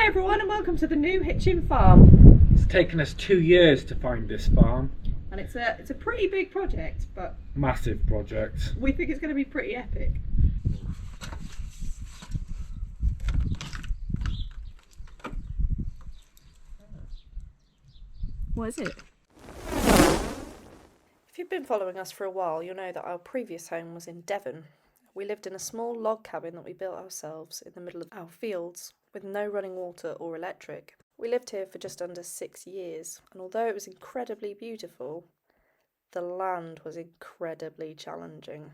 Hi everyone and welcome to the new Hitch In Farm. It's taken us 2 years to find this farm. And it's a pretty big project, but massive project. We think it's going to be pretty epic. What is it? If you've been following us for a while, you'll know that our previous home was in Devon. We lived in a small log cabin that we built ourselves in the middle of our fields, with no running water or electric. We lived here for just under 6 years, and although it was incredibly beautiful, the land was incredibly challenging.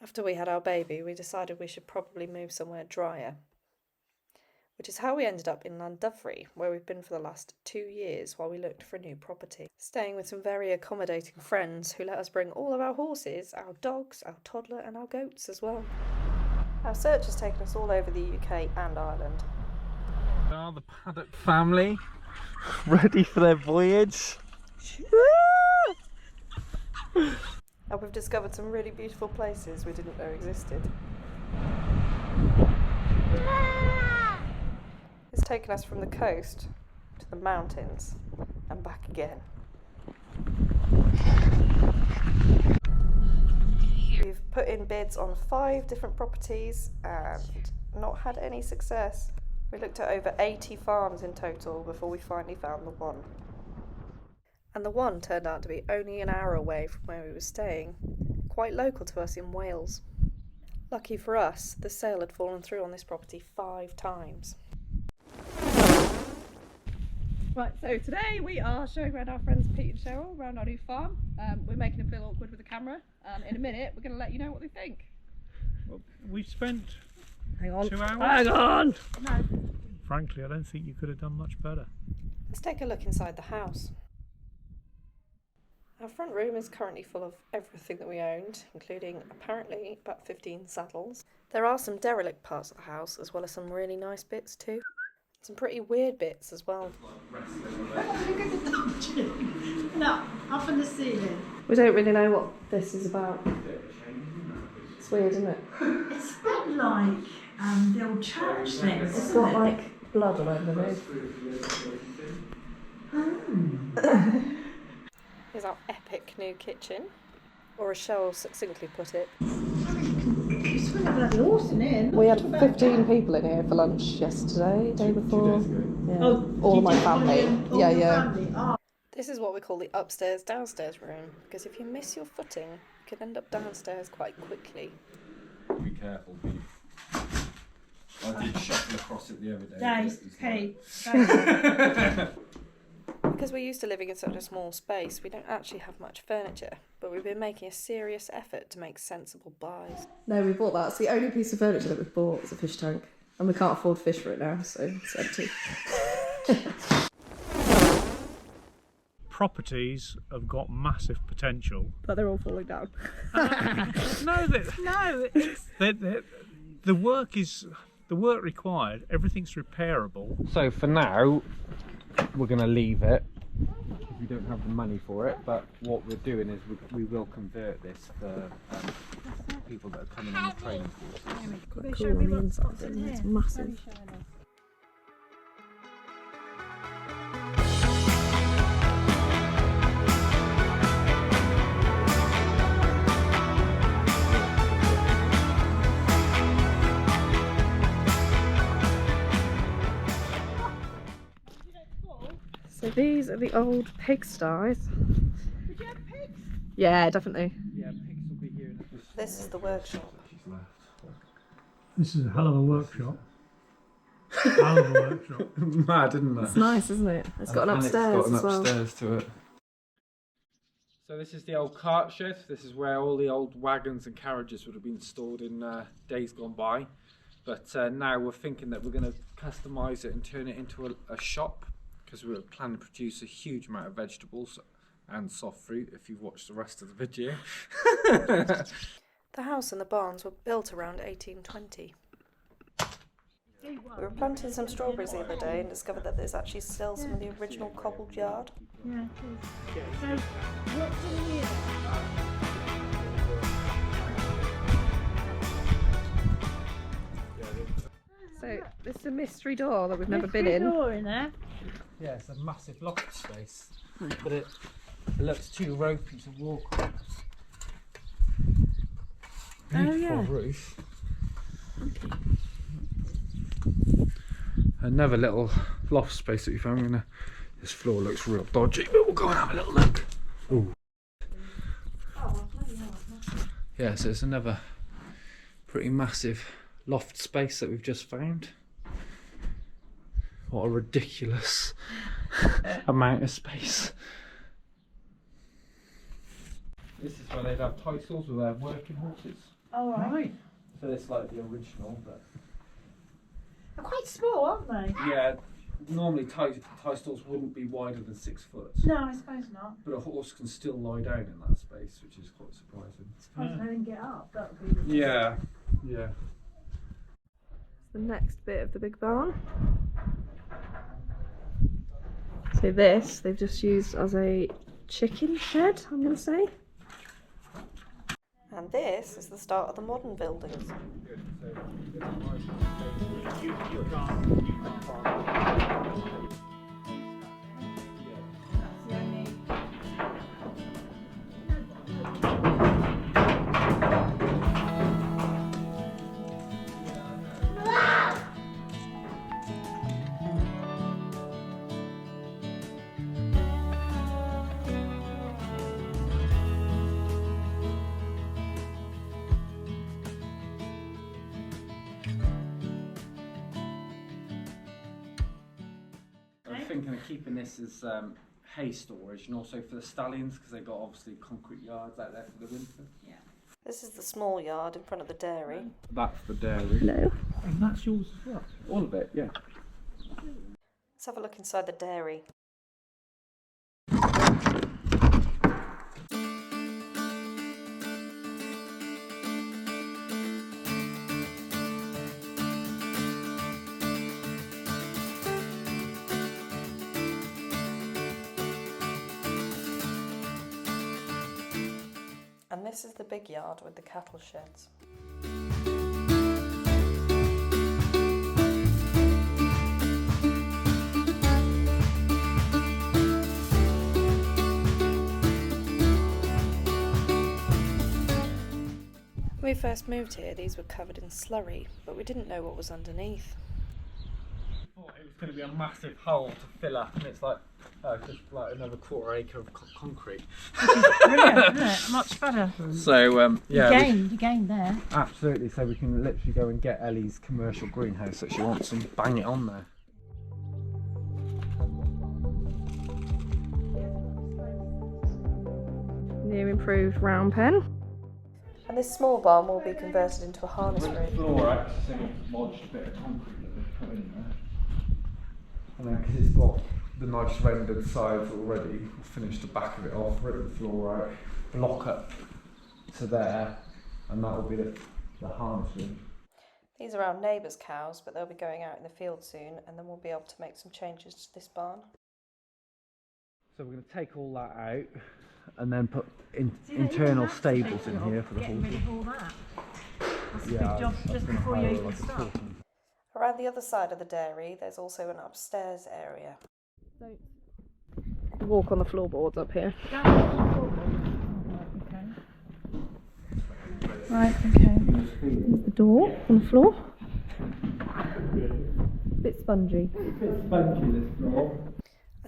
After we had our baby, we decided we should probably move somewhere drier, which is how we ended up in Llandovery, where we've been for the last 2 years while we looked for a new property, staying with some very accommodating friends who let us bring all of our horses, our dogs, our toddler and our goats as well. Our search has taken us all over the UK and Ireland. They are the Paddock family, ready for their voyage. And we've discovered some really beautiful places we didn't know existed. It's taken us from the coast to the mountains and back again. We've put in bids on 5 different properties and not had any success. We looked at over 80 farms in total before we finally found the one. And the one turned out to be only an hour away from where we were staying, quite local to us in Wales. Lucky for us, the sale had fallen through on this property 5 times. Right, so today we are showing around our friends Pete and Cheryl around our new farm. We're making them feel awkward with the camera. In a minute, we're going to let you know what they think. Well, we've spent 2 hours. Hang on! No. Frankly, I don't think you could have done much better. Let's take a look inside the house. Our front room is currently full of everything that we owned, including apparently about 15 saddles. There are some derelict parts of the house, as well as some really nice bits too. Some pretty weird bits as well. No, up in the ceiling. We don't really know what this is about. It's weird, isn't it? It's a bit like the old church things. It's got like blood all over the roof. Here's our epic new kitchen, or as Cheryl succinctly put it. You swing a bloody horse in here. We had 15 people in here for lunch yesterday, day before. Yeah. Oh, all of my did family. all Yeah, the yeah. family? Oh. This is what we call the upstairs downstairs room, because if you miss your footing, you can end up downstairs quite quickly. Be careful, Pete. I did shuffle across it the other day. Guys, hey. Because we're used to living in such a small space, we don't actually have much furniture, but we've been making a serious effort to make sensible buys. No, we bought that. It's the only piece of furniture that we've bought is a fish tank, and we can't afford fish for it now, so it's empty. Properties have got massive potential. But they're all falling down. The work required. Everything's repairable. So for now, we're going to leave it because we don't have the money for it. But what we're doing is we will convert this for people that are coming on the training course. Cool on the inside, it's massive. So these are the old pigsties. Did you have pigs? Yeah, definitely. Yeah, pigs will be here. This is the workshop. This is a hell of a workshop. Hell of a workshop. Mad, isn't it? It's nice, isn't it? It's got an upstairs as well. To it. So this is the old cart shed. This is where all the old wagons and carriages would have been stored in days gone by. But now we're thinking that we're going to customise it and turn it into a shop, because we're planning to produce a huge amount of vegetables and soft fruit, if you've watched the rest of the video. The house and the barns were built around 1820. We were planting some strawberries the other day and discovered that there's actually still some of the original cobbled yard. Yeah, it is. So, what's in here? So this is a mystery door that we've never been Mystery in. door in there. Yeah, it's a massive loft space, but it looks too ropey to walk on. Beautiful yeah. roof. Another little loft space that we found. This floor looks real dodgy, but we'll go and have a little look. Ooh. Yeah, so it's another pretty massive loft space that we've just found. What a ridiculous amount of space. This is where they'd have tie stalls with their working horses. Oh, right. So it's like the original, but They're quite small, aren't they? yeah, normally tie stalls wouldn't be wider than 6 foot. No, I suppose not. But a horse can still lie down in that space, which is quite surprising. I suppose they didn't get up. That would be. Yeah, yeah. The next bit of the big barn. So this they've just used as a chicken shed, I'm going to say. And this is the start of the modern buildings. I'm thinking of keeping this as hay storage and also for the stallions because they've got obviously concrete yards out there for the winter. Yeah. This is the small yard in front of the dairy. That's the dairy. No. And that's yours as well? All of it, yeah. Let's have a look inside the dairy. And this is the big yard with the cattle sheds. When we first moved here, these were covered in slurry, but we didn't know what was underneath. I thought it was going to be a massive hole to fill up, and it's like just like another quarter acre of concrete. Brilliant, isn't it? Much better. So yeah, You gained there. absolutely. So we can literally go and get Ellie's commercial greenhouse that she wants and bang it on there. New improved round pen. And this small barn will be converted into a harness room. Floor access a lodged bit of concrete that they've put in there, and then because it's got the nice rendered sides already, we'll finish the back of it off, rip the floor out, block up to there, and that will be the harness room. These are our neighbours' cows, but they'll be going out in the field soon, and then we'll be able to make some changes to this barn. So we're going to take all that out and then put internal stables in here for the Getting rid horses. of all that. That's a Yeah, big job I was just gonna before you hire even like a start. porter. Around the other side of the dairy, there's also an upstairs area. Walk on the floorboards up here. Right, okay. Here's the door on the floor. Bit spongy. Bit spongy this floor.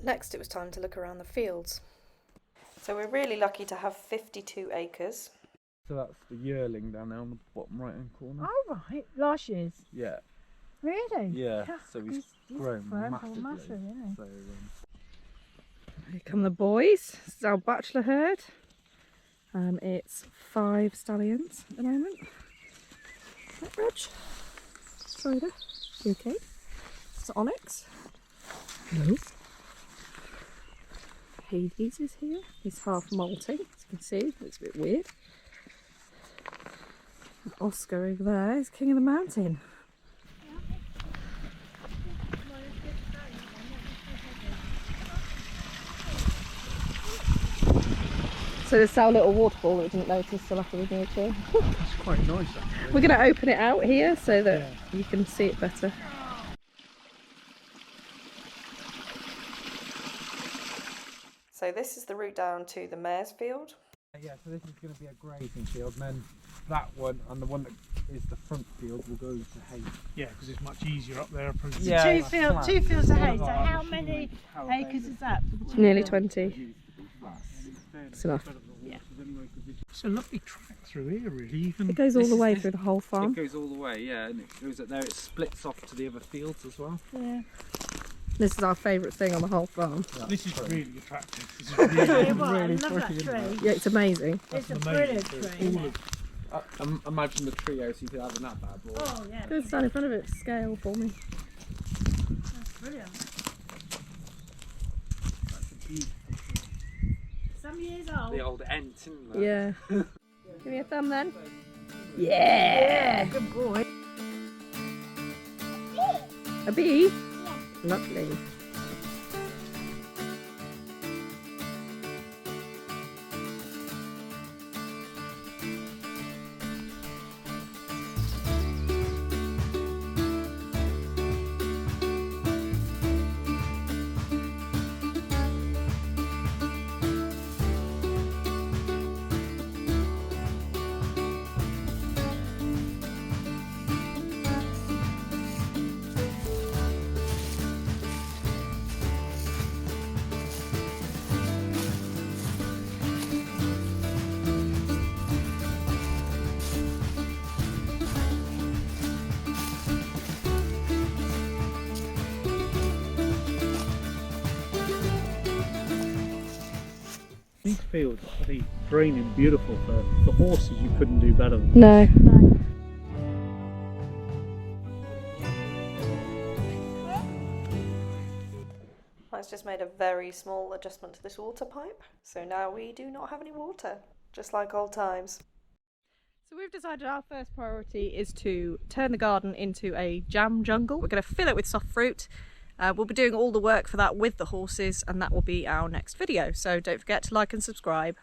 Next, it was time to look around the fields. So we're really lucky to have 52 acres. So that's the yearling down there on the bottom right hand corner. Oh, right. Last year's. Yeah, Really? yeah. God, So he's these grown firms are massively. massive, isn't So Here come the boys. This is our bachelor herd. It's 5 stallions at the moment. Right, Reg? Strider, you okay? It's Onyx. No. Hades is here. He's half molting, as you can see. Looks a bit weird. And Oscar over there is king of the mountain. So So there's our little waterfall that we didn't notice till after we moved here. That's quite nice actually. We're going to open it out here so that you can see it better. So this is the route down to the mare's field. Yeah, so this is going to be a grazing field, and then that one and the one that is the front field will go to hay. Yeah, because it's much easier up there. Yeah, Two fields of hay. So how many acres is that? Nearly 20. It's enough. It's a lovely track through here, really. Even It goes all the way through the whole farm. It goes all the way, yeah, and it goes up there. It splits off to the other fields as well. Yeah. This is our favourite thing on the whole farm. this is really attractive. This is really, I love really that pretty. Isn't it? tree. Yeah, it's amazing. It's a Amazing. brilliant tree. All of Imagine the trios you could have in that bad boy. Oh yeah, Go and stand in front of it, scale for me. that's brilliant. that's a beautiful tree. Some years old. The old ent, isn't there? Yeah. Give me a thumb then. Yeah, good boy. A bee? Lovely. These fields are pretty draining, beautiful for horses. You couldn't do better than No. I've just made a very small adjustment to this water pipe, so now we do not have any water, just like old times. So we've decided our first priority is to turn the garden into a jam jungle. We're going to fill it with soft fruit. We'll be doing all the work for that with the horses, and that will be our next video. So don't forget to like and subscribe.